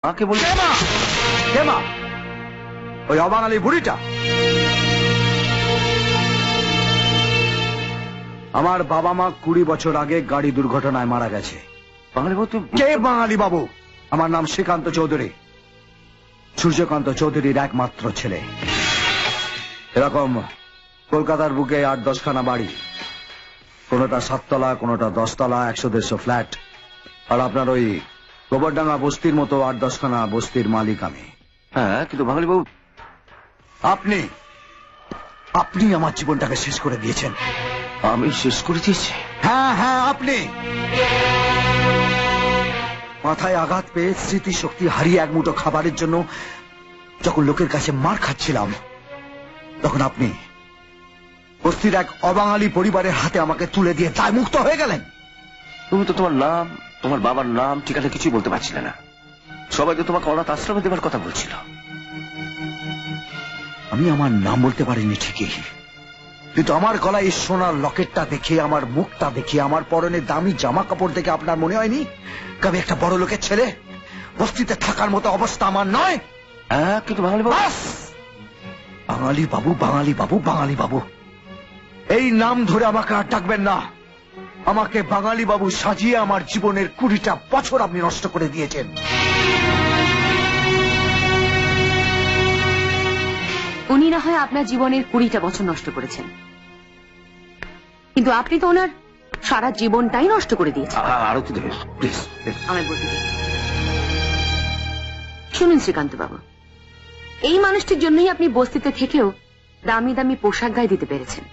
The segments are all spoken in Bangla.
মাকে বলি কে মা? ওই অবাঙালি বুড়িটা। আমার বাবা মা 20 বছর আগে গাড়ি দুর্ঘটনায় মারা গেছে। বাঙালি বাবু? কে বাঙালি বাবু? আমার নাম শ্রীকান্ত চৌধুরী, সূর্যকান্ত চৌধুরীর একমাত্র ছেলে। এরকম কলকাতার বুকে 8-10 খানা বাড়ি, কোনোটা 7 তলা, কোনোটা 10 তলা, 100-150 ফ্ল্যাট। আর আপনার ওই গোবরডাঙ্গা বস্তির মতো 8-10 খানা বস্তির মালিক আমি। হ্যাঁ, কিন্তু বাঙালি বাবু আপনি আমার জীবনটাকে শেষ করে দিয়েছেন। আমি শেষ করে দিয়েছি? হ্যাঁ হ্যাঁ, আপনি। মাথায় আঘাত পেয়ে স্মৃতিশক্তি হারিয়ে এক মুঠো খাবারের জন্য যখন লোকের কাছে মার খাচ্ছিলাম, তখন আপনি বস্তির এক অবাঙালি পরিবারের হাতে আমাকে তুলে দিয়ে দায় মুক্ত হয়ে গেলেন। তুমি তো তোমার নাম, তোমার বাবার নাম, ঠিকানা কিছুই বলতে পারছিলে না। সবাই তো তোমাকে অনাথ আশ্রমে দেবার কথা বলছিল। আমি আমার নাম বলতে পারিনি ঠিকই, কিন্তু আমার গলায় এই সোনার লকেটটা দেখে, আমার মুখটা দেখে, আমার পরনে দামি জামা কাপড় দেখে আপনার মনে হয়নি আমি একটা বড় লোকের ছেলে? বস্তিতে থাকার মতো অবস্থা আমার নয়। হ্যাঁ, কিন্তু বাঙালি বাবু, বাঙালি বাবু, বাঙালি বাবু, বাঙালি বাবু, এই নাম ধরে আমাকে আর ডাকবেন না। আমাকে বাঙালি বাবু সাজিয়ে আমার জীবনের 20টা বছর আপনি নষ্ট করে দিয়েছেন। উনি না হয় আপনার জীবনের 20টা বছর নষ্ট করেছেন, কিন্তু আপনি তো ওনার সারা জীবনটাই নষ্ট করে দিয়েছেন। আরতি দেবেন প্লিজ। আমায় বলতে দিন। শুনুন শ্রীকান্ত বাবু, এই মানুষটির জন্যই আপনি বস্তিতে থেকেও দামি দামি পোশাক গায়ে দিতে পেরেছেন।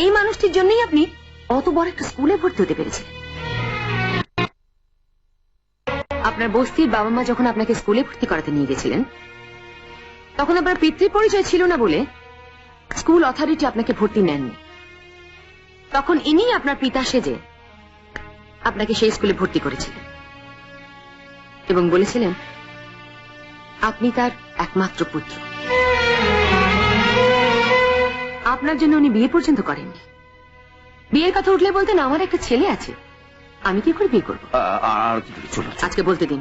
এই মানুষটির জন্যই আপনি অত বড় একটা স্কুলে ভর্তি হতে পেরেছিলেন। আপনার বস্তির বাবা মা যখন আপনাকে স্কুলে ভর্তি করাতে নিয়ে গেছিলেন, তখন আপনার পিতৃ পরিচয় ছিল না বলে স্কুল অথরিটি আপনাকে ভর্তি নেননি। তখন ইনি আপনার পিতা সেজে আপনাকে সেই স্কুলে ভর্তি করেছিলেন এবং বলেছিলেন আপনি তার একমাত্র পুত্র। আপনার জন্য উনি বিয়ে পর্যন্ত করেননি। বিয়ের কথা উঠলে বলতেন আমার একটা ছেলে আছে, আমি কি করে বিয়ে করব? আজকে বলতে দিন।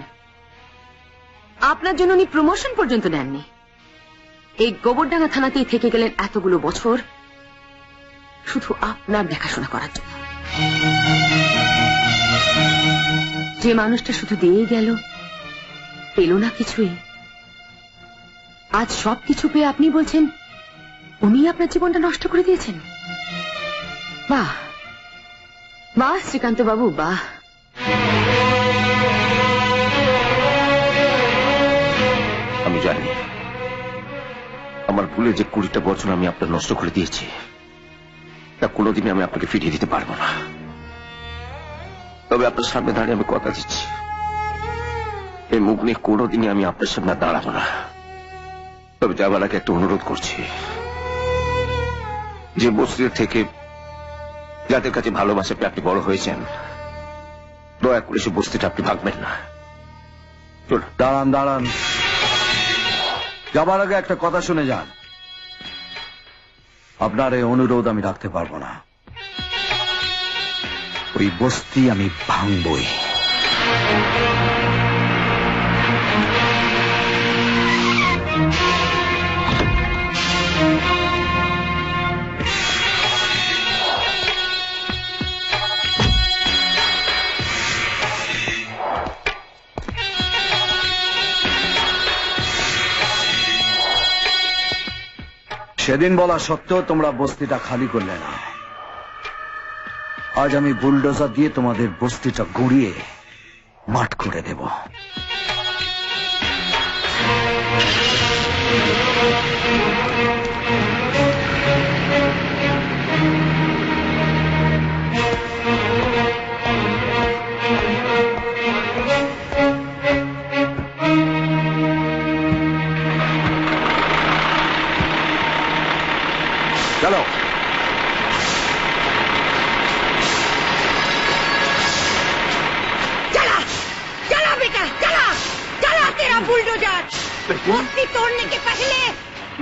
আপনার জন্য উনি প্রমোশন পর্যন্ত নেননি। এই গোবরডাঙ্গা থানাতেই থেকে গেলেন এতগুলো বছর শুধু আপনার দেখাশোনা করার জন্য। যে মানুষটা শুধু দিয়ে গেল, পেল না কিছুই, আজ সবকিছু পেয়ে আপনি বলছেন উনি আপনার জীবনটা নষ্ট করে দিয়েছেন। বাহ বাহ শ্রীকান্ত বাবু, বাহ। আমি জানি আমার ভুলে যে 20টা বছর আমি আপনার নষ্ট করে দিয়েছি, তা কোনোদিনই আমি আপনাকে ফিরিয়ে দিতে পারবো না। তবে আপনার সামনে দাঁড়িয়ে আমি কথা দিচ্ছি, এই মুখ নিয়ে কোনোদিনই আমি আপনার সামনে দাঁড়াবো না। তবে যাবার আগে একটা অনুরোধ করছি, যে বস্তিতে থেকে যাদের কাছে ভালোবাসা পেয়ে আপনি বড় হয়েছেন, দয়া করে সে বস্তিটা আপনি ভাগবেন না। দাঁড়ান দাঁড়ান, যাবার আগে একটা কথা শুনে যান। আপনার এই অনুরোধ আমি রাখতে পারবো না। ওই বস্তি আমি ভাঙবই। সেদিন বলা সত্ত্বেও তোমরা বস্তিটা খালি করলে না। আজ আমি বুলডোজার দিয়ে তোমাদের বস্তিটা গুড়িয়ে মাঠ করে দেব। चलो चला चला बेटा, चला चला तेरा बुलडोजर। बस्ती तोड़ने के पहले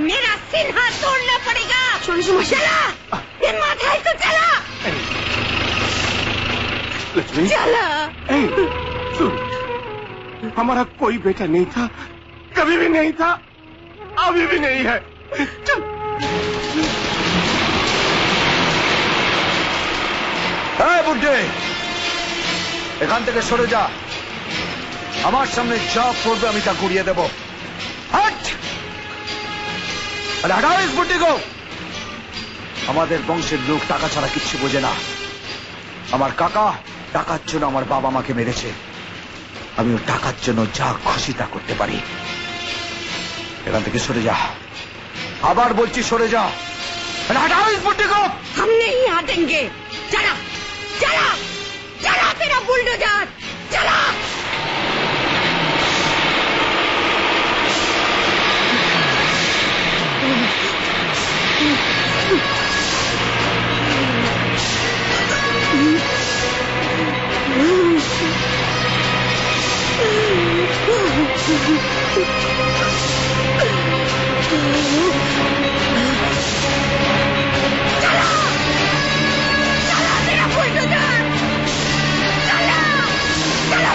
मेरा सिन्हा तोड़ना पड़ेगा। चला हिम्मत है तो चला। लक्ष्मी, चला हमारा कोई बेटा नहीं था, कभी भी नहीं था, अभी भी नहीं है। चल। বুদ্ধে, এখান থেকে সরে যা। আমার সামনে যা করবে আমি তা করিয়ে দেব। হাট! আরে হাটাও ইস বুদ্ধি গো। আমাদের বংশের লোক টাকা ছাড়া কিচ্ছু বোঝে না। আমার কাকা টাকার জন্য আমার বাবা মাকে মেরেছে, আমিও টাকার জন্য যা খুশি তা করতে পারি। এখান থেকে সরে যা, আবার বলছি সরে যা। আরে হাটাও ইস বুদ্ধি গো। हम नहीं हटेंगे। चला चला चला तेरा बुलडोजर, चला।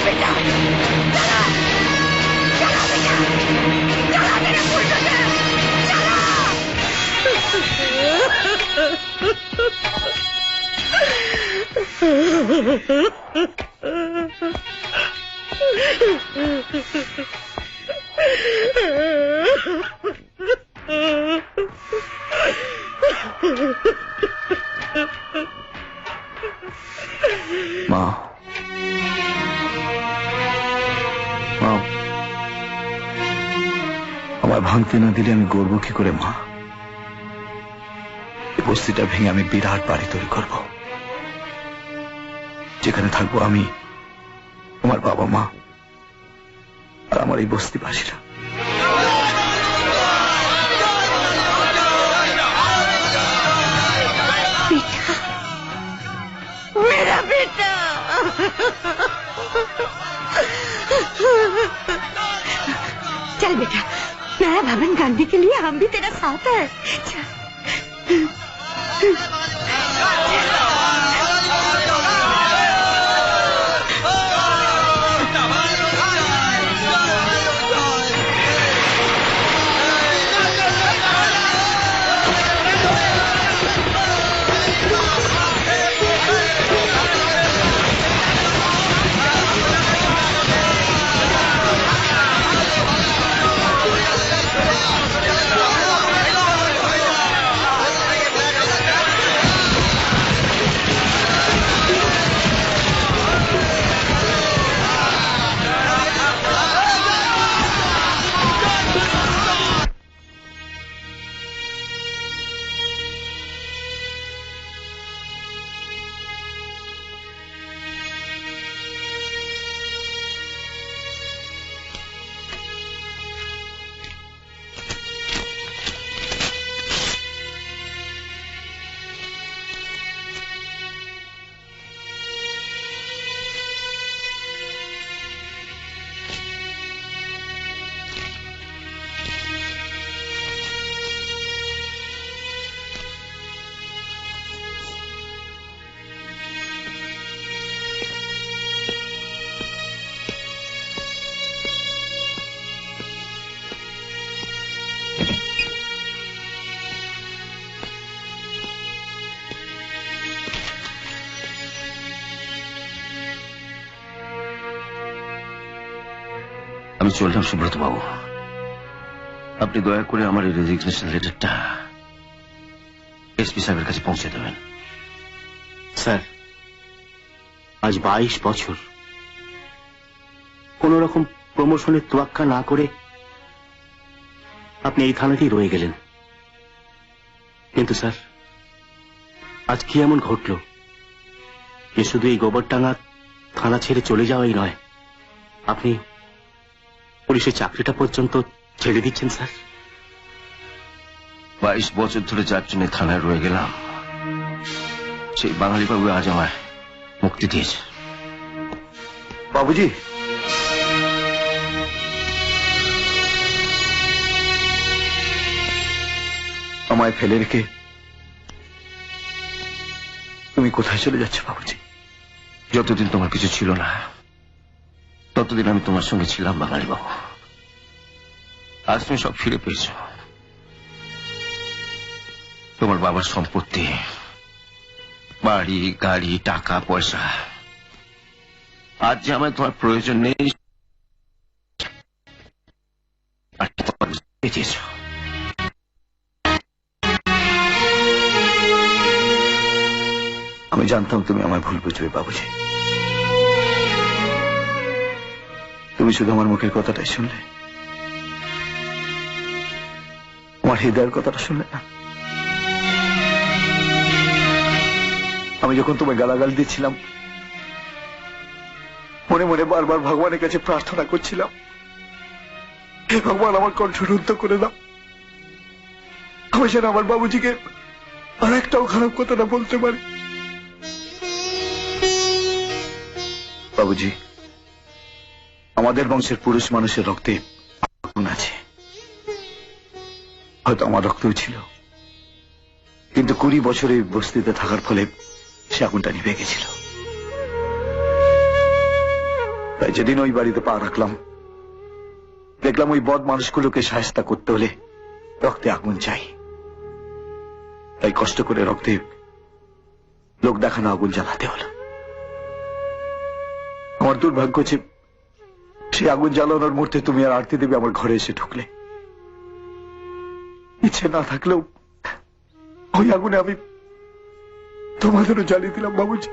बेटा चला, चला बेटा, चला तेरा बुलडोजर, মা, আমার ভাঙতে না দিলে আমি গড়ব কি করে মা? এই বস্তিটা ভেঙে আমি বিরাট বাড়ি তৈরি করব, যেখানে থাকবো আমি, আমার বাবা মা আর আমার এই বস্তিবাসীরা। मेरा बेटा, चल बेटा, नया भवन गांधी के लिए हम भी तेरा साथ है। चल। আমি চললাম সুব্রত বাবু, আপনি দয়া করে আমার এই রেজিগনেশন লেটারটা এসপি সাহেবের কাছে পৌঁছে দেবেন। স্যার, আজ 22 বছর কোন রকম প্রমোশনের তোয়াক্কা না করে আপনি এই থানাতেই রয়ে গেলেন, কিন্তু স্যার আজ কি এমন ঘটল যে শুধু এই গোবরডাঙ্গা থানা ছেড়ে চলে যাওয়াই নয়, আপনি পুলিশের চাকরিটা পর্যন্ত ছেড়ে দিচ্ছেন? স্যার, 22 বছর ধরে যার জন্য থানায় রয়ে গেলাম, সেই বাঙালি বাবু আজ আমায় মুক্তি দিয়েছে। বাবুজি, আমায় ফেলে রেখে তুমি কোথায় চলে যাচ্ছ বাবুজি? যতদিন তোমার কিছু ছিল না ততদিন আমি তোমার সঙ্গে ছিলাম বাঙালি বাবু। আজ তুমি সব ফিরে পেয়েছ, তোমার বাবার সম্পত্তি, বাড়ি, গাড়ি, টাকা পয়সা। আজ যে আমার তোমার প্রয়োজন নেই, পেয়েছ। আমি জানতাম তুমি আমার ভুল বুঝবে বাবুজি। তুমি শুধু আমার মুখের কথাটাই শুনলে, আমার হৃদয়ের কথাটা শুনলে না। আমি যখন তোমায় গালাগাল দিচ্ছিলাম, মনে মনে বারবার ভগবানের কাছে প্রার্থনা করছিলাম, হে ভগবান আমার কণ্ঠ রুদ্ধ করে দাও, আমি যেন আমার বাবুজিকে আর একটাও খারাপ কথা না বলতে পারি। বাবুজি, আমাদের বংশের পুরুষ মানুষের রক্তে আগুন আছে, হয়তো আমার রক্তও ছিল, কিন্তু 20 বছর এই বস্তিতে থাকার ফলে সে আগুনটা নিভে গেছিল। তাই যেদিন ওই বাড়িতে পা রাখলাম, দেখলাম ওই বদ মানুষগুলোকে শায়েস্তা করতে হলে রক্তে আগুন চাই। তাই কষ্ট করে রক্তে লোক দেখানো আগুন জ্বালাতে হলো। আমার দুর্ভাগ্য যে সেই আগুন জ্বালানোর মুহূর্তে তুমি আর আরতি দেবী আমার ঘরে এসে ঢুকলে। ইচ্ছে না থাকলেও ওই আগুনে আমি তোমাদেরও জ্বালিয়ে দিলাম বাবুজি।